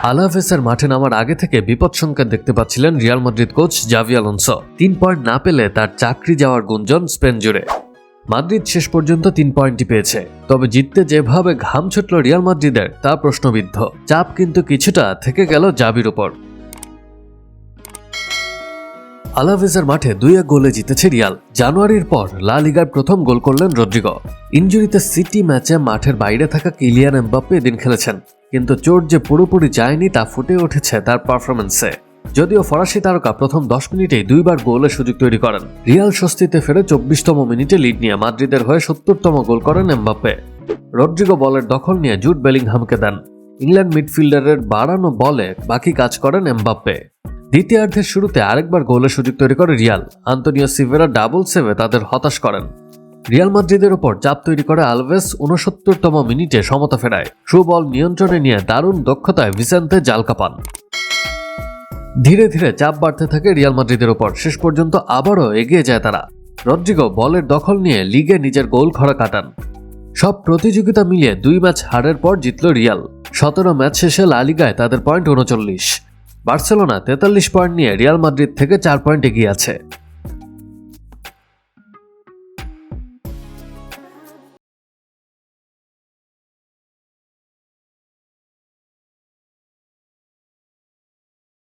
আলাভেসের মাঠে নামার আগে থেকে বিপদ সংকেত দেখতে পাচ্ছিলেন Real Madrid coach Xavi Alonso. 3 point না পেলে তার চাকরি যাওয়ার গুঞ্জন স্পেন জুড়ে। মাদ্রিদ শেষ পর্যন্ত 3 পয়েন্টই পেয়েছে, তবে জিততে যেভাবে ঘাম ছুটল রিয়াল মাদ্রিদের তা প্রশ্নবিদ্ধ। চাপ কিন্তু কিছুটা থেকে গেল জাভির উপর। আলাভেসের মাঠে 2-1 গোলে জিতেছে রিয়াল। জানুয়ারির পর লা লিগার প্রথম গোল করলেন রদ্রিগো। ইনজুরিতে সিটি ম্যাচে মাঠের বাইরে থাকা কিলিয়ান এমবাপ্পে এদিন খেলেছেন, কিন্তু চোট যে পুরোপুরি যায়নি তা ফুটে উঠেছে তার পারফরম্যান্সে। যদিও ফরাসি তারকা প্রথম 10 মিনিটেই 2বার গোলের সুযোগ তৈরি করেন। রিয়াল স্বস্তিতে ফেরে 24তম মিনিটে লিড নিয়ে মাদ্রিদের হয়ে 70তম গোল করেন এমবাপ্পে। রদ্রিগো বলের দখল নিয়ে জুড বেলিংহামকে দেন। ইংল্যান্ড মিডফিল্ডারের বাড়ানো বলে বাকি কাজ করেন এমবাপ্পে। দ্বিতীয়ার্ধের শুরুতে আরেকবার গোলের সুযোগ তৈরি করে রিয়াল। আন্তোনিও সিলভেরা ডাবল সেভে তাদের হতাশ করেন। রিয়াল মাদ্রিদের ওপর চাপ তৈরি করে আলভেস 69তম মিনিটে সমতা ফেরায়। থ্রু বল নিয়ন্ত্রণে নিয়ে দারুণ দক্ষতায় ভিসেন্তে জাল কাপান। ধীরে ধীরে চাপ বাড়তে থাকে রিয়াল মাদ্রিদের ওপর। শেষ পর্যন্ত আবারও এগিয়ে যায় তারা। রদ্রিগো বলের দখল নিয়ে লিগে নিজের গোল খরা কাটান। সব প্রতিযোগিতা মিলিয়ে 2 ম্যাচ হারের পর জিতল রিয়াল। 17 ম্যাচ শেষে লা লিগায় তাদের পয়েন্ট 39। বার্সেলোনা 43 পয়েন্ট নিয়ে রিয়াল মাদ্রিদ থেকে 4 পয়েন্ট এগিয়ে আছে।